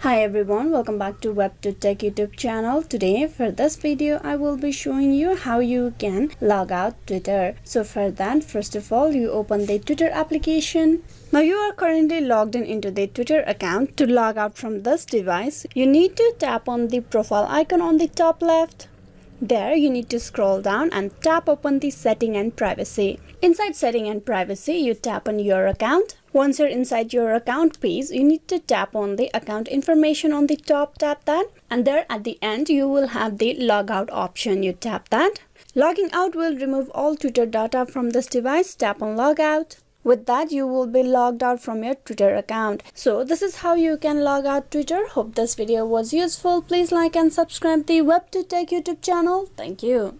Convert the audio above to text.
Hi everyone, welcome back to WebToTech YouTube channel. Today for this video I will be showing you how you can log out Twitter. So for that, first of all, you open the Twitter application. Now you are currently logged in into the Twitter account. To log out from this device, you need to tap on the profile icon on the top left. There you need to scroll down and tap open the setting and privacy. Inside setting and privacy, you tap on your account. Once you're inside your account page, you need to tap on the account information on the top, tap that, and there at the end you will have the logout option. You tap that. Logging out will remove all Twitter data from this device. Tap on logout. With that, you will be logged out from your Twitter account. So this is how you can log out Twitter. Hope this video was useful. Please like and subscribe the WebToTech YouTube channel. Thank you.